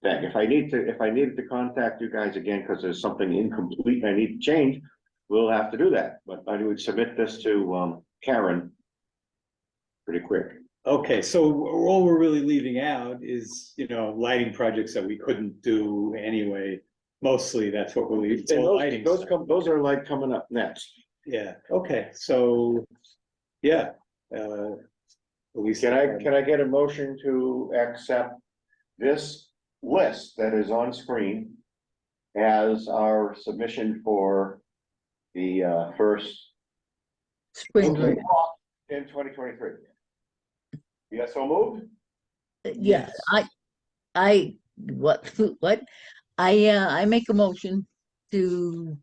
thing. If I needed to contact you guys again because there's something incomplete I need to change, we'll have to do that. But I would submit this to Karen pretty quick. Okay, so all we're really leaving out is, lighting projects that we couldn't do anyway. Mostly, that's what we're leaving. It's And all lighting stuff. those are like coming up next. Yeah, okay, so, yeah. At least. Can I get a motion to accept this list that is on screen as our submission for the first Spring, okay, in 2023? Yes, so moved? yeah, what, what? I make a motion to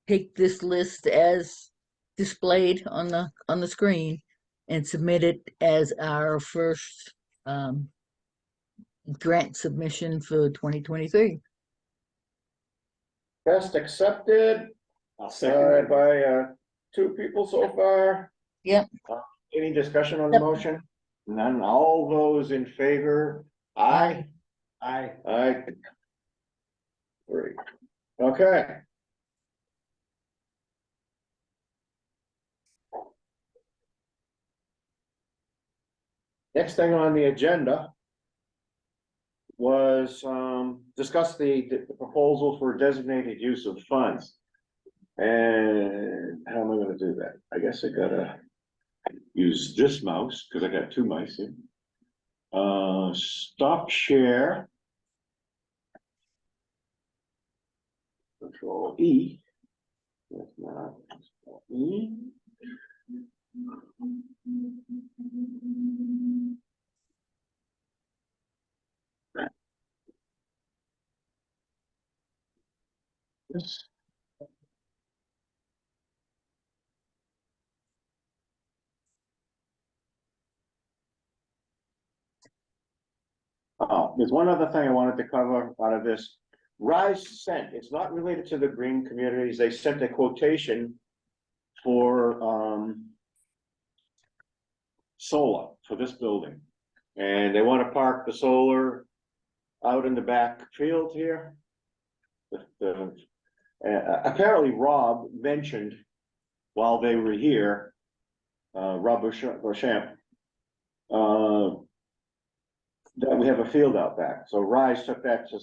take this list as displayed on the screen and submit it as our first, grant submission for 2023. Best accepted, I'll second by, it. two people so far. Yep. Any discussion on the Yep. motion? None, all those in favor? Aye. Aye. Aye. Three. Okay. Next thing on the agenda was discuss the proposal for designated use of funds. And how am I gonna do that? I guess I gotta use this mouse, because I got two mice here. Stop share. Control E. That's not E. This. Oh, there's one other thing I wanted to cover out of this. Rise sent, it's not related to the green communities, they sent a quotation for solar for this building. And they want to park the solar out in the back field here. Apparently Rob mentioned while they were here, Rob Beauchamp, that we have a field out back. So Rise took that to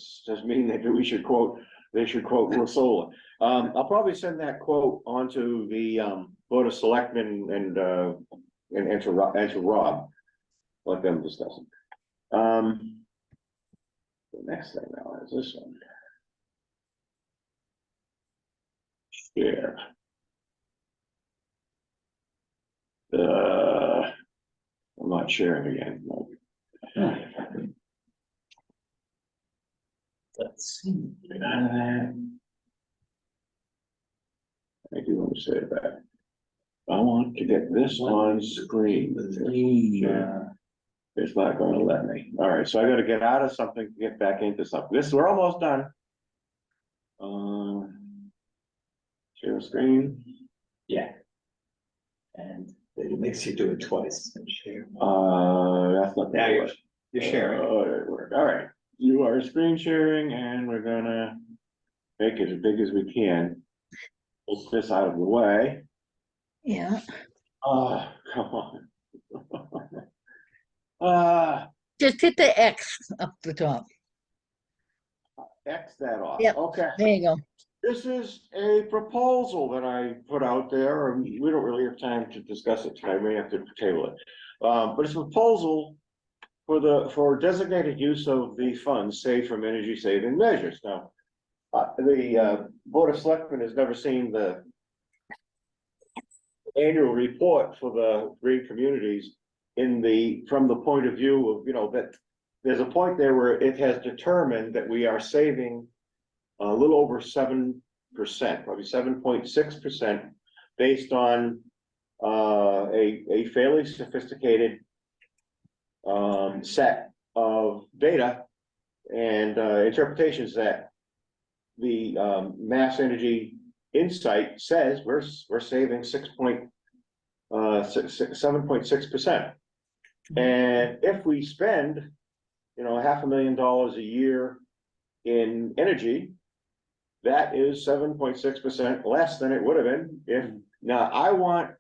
mean that they should quote solar. I'll probably send that quote onto the Board of Selectmen and to Rob. Let them discuss it. The next thing now is this one. Share. I'm not sharing again. No. Let's see. I do want to say that. I want to get this on screen. It's not going to let me. All right, so I got to get out of something to get back into something. We're almost done. Share screen. Yeah. And it makes you do it twice. Share. That's not. Now you're sharing. All right, you are screen sharing, and we're gonna make it as big as we can. Pull this out of the way. Yeah, Oh, come on. just hit the X up the top. X that off. Yep. Okay. There you go. This is a proposal that I put out there, and we don't really have time to discuss it tonight, we have to table it. But it's a proposal for designated use of the funds saved from energy saving measures. Now, the Board of Selectmen has never seen the annual report for the green communities from the point of view of, that there's a point there where it has determined that we are saving a little over 7%, probably 7.6%, based on a fairly sophisticated set of data and interpretations that the Mass Energy Insight says we're saving 7.6%. And if we spend, $500,000 a year in energy, that is 7.6% less than it would have been if. Now, I want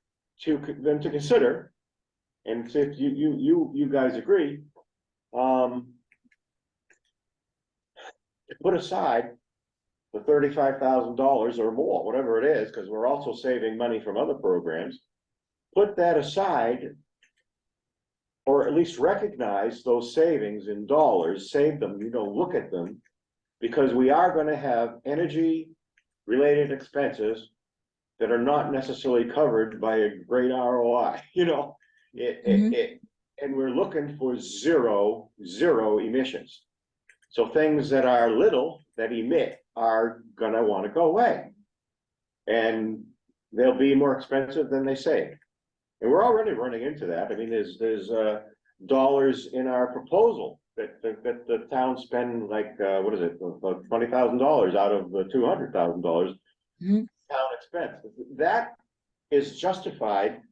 them to consider and see if you guys agree, to put aside the $35,000 or more, whatever it is, because we're also saving money from other programs. Put that aside, or at least recognize those savings in dollars, save them, look at them, because we are gonna have energy-related expenses that are not necessarily covered by a great ROI, and we're looking for zero emissions. So things that are little that emit are gonna wanna go away. And they'll be more expensive than they save. And we're already running into that. I mean, there's dollars in our proposal that the town spend like, what is it, about $20,000 out of the $200,000 Mhm. town expense. That is justified,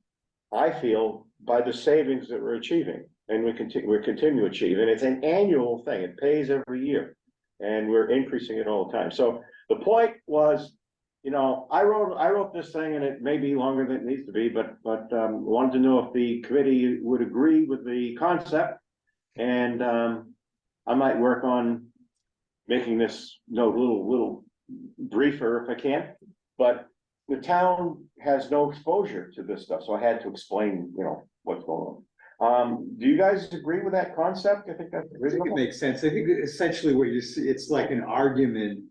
I feel, by the savings that we're achieving. And we continue to achieve, and it's an annual thing. It pays every year. And we're increasing it all the time. So the point was, I wrote this thing, and it may be longer than it needs to be, but wanted to know if the committee would agree with the concept. And I might work on making this little briefer if I can. But the town has no exposure to this stuff, so I had to explain, what's going on. Do you guys agree with that concept? I think that's I think it reasonable. makes sense. I think essentially what you see, it's like an argument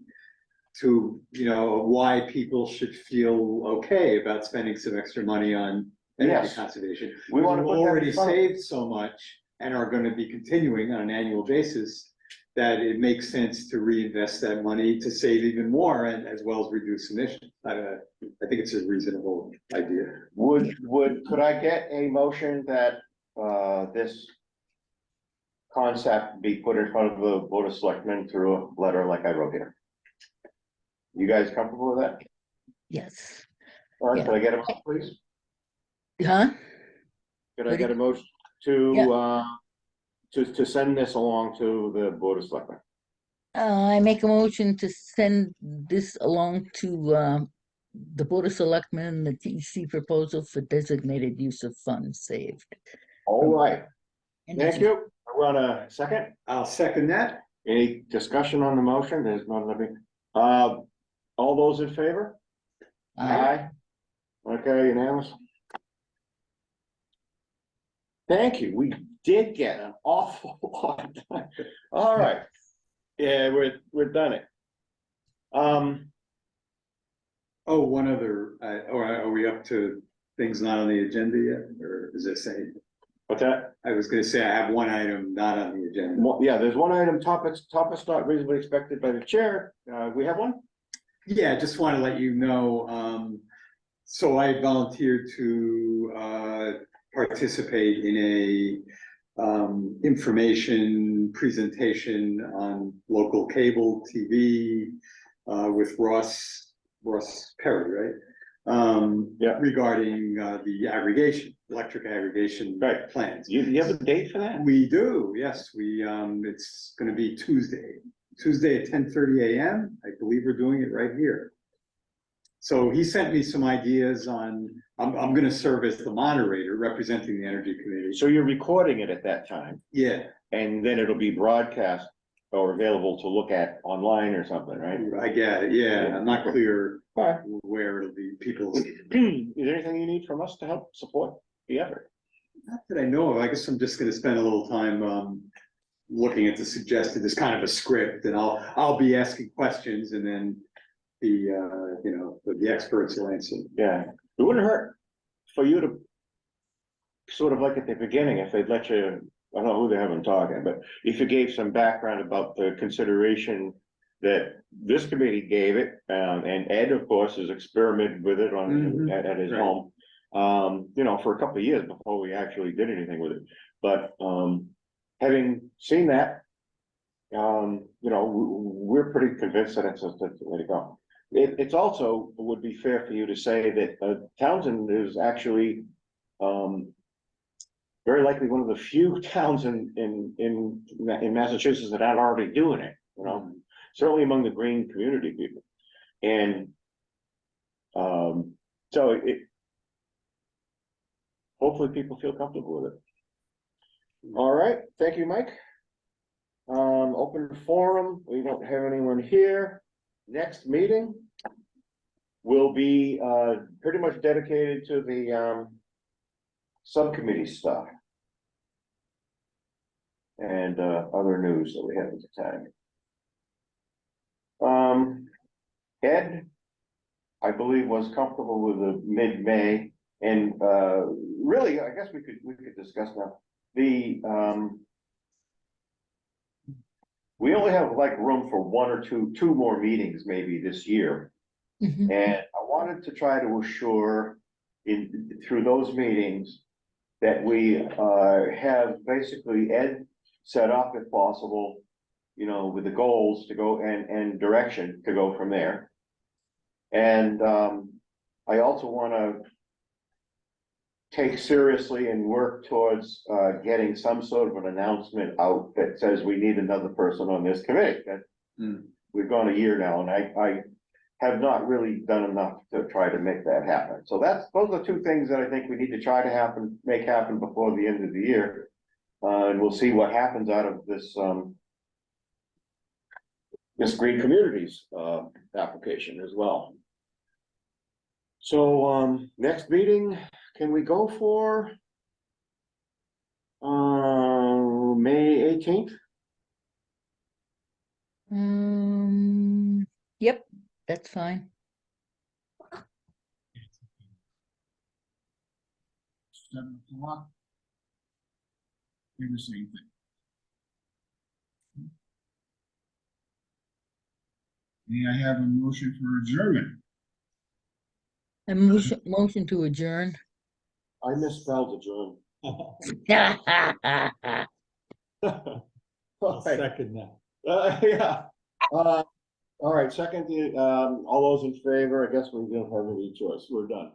to, why people should feel okay about spending some extra money on energy Yes. conservation. We want to We've put that in already front of- saved so much and are gonna be continuing on an annual basis that it makes sense to reinvest that money to save even more and as well as reduce emissions. I think it's a reasonable idea. Could I get a motion that, this concept be put in front of the Board of Selectmen through a letter like I wrote here? You guys comfortable with that? Yes. All right, Yeah. could I get a motion, please? Huh? Could I get a motion to, Yeah. to send this along to the Board of Selectmen? I make a motion to send this along to the Board of Selectmen, the TEC proposal for designated use of funds saved. All right, thank Energy. you. I want a second. I'll second that. Any discussion on the motion? There's none, let me, all those in favor? Aye. Okay, unanimous. Thank you. We did get an awful lot done. All right. Yeah, we're done it. Oh, one other, or are we up to things not on the agenda yet? Or is this a, What's that? I was gonna say I have one item not on the agenda. Yeah, there's one item, topics not reasonably expected by the chair. We have one? Yeah, I just want to let you know, so I volunteered to participate in a information presentation on local cable TV with Ross Perry, right? Yeah. Regarding the aggregation, electric aggregation Right. plans. You have a date for that? We do, yes, it's gonna be Tuesday at 10:30 AM. I believe we're doing it right here. So he sent me some ideas on, I'm gonna serve as the moderator representing the Energy Committee. So you're recording it at that time, Yeah, and then it'll be broadcast or available to look at online or something, right? I get it, yeah, I'm not clear All right. where it'll be, people, Is there anything you need from us to help support the effort? not that I know of, I guess I'm just gonna spend a little time looking at the suggested, there's kind of a script, and I'll be asking questions, and then the experts will answer. Yeah, it wouldn't hurt for you to sort of like at the beginning, if they'd let you, I don't know who they have them talking, but if you gave some background about the consideration that this committee gave it, and Ed, of course, has experimented with it on, Mhm. at his Right. home, for a couple of years before we actually did anything with it. But, having seen that, we're pretty convinced that it's the way to go. It's also would be fair for you to say that Townsend is actually very likely one of the few towns in Massachusetts that aren't already doing it, certainly among the green community people. And so hopefully people feel comfortable with it. All right, thank you, Mike. Open forum, we don't have anyone here. Next meeting will be, pretty much dedicated to the, subcommittee stuff. And, other news that we have at the time. Ed, I believe, was comfortable with the mid-May, and, really, I guess we could discuss now. We only have like room for one or two more meetings maybe this year. Mhm. And I wanted to try to assure through those meetings that we, have basically Ed set up if possible, you know, with the goals to go and direction to go from there. And, I also wanna take seriously and work towards, getting some sort of an announcement out that says we need another person on this committee. That we've gone a year now, and I have not really done enough to try to make that happen. So those are two things that I think we need to try to make happen before the end of the year. And we'll see what happens out of this Green Communities, application as well. So, next meeting, can we go for May 18th? Yep, that's fine. 7 o'clock. Do the same thing. May I have a motion for adjournment? A motion to adjourn. I misspelled adjourn. I'll second that. Yeah. All right, second, all those in favor, I guess we don't have any choice, we're done.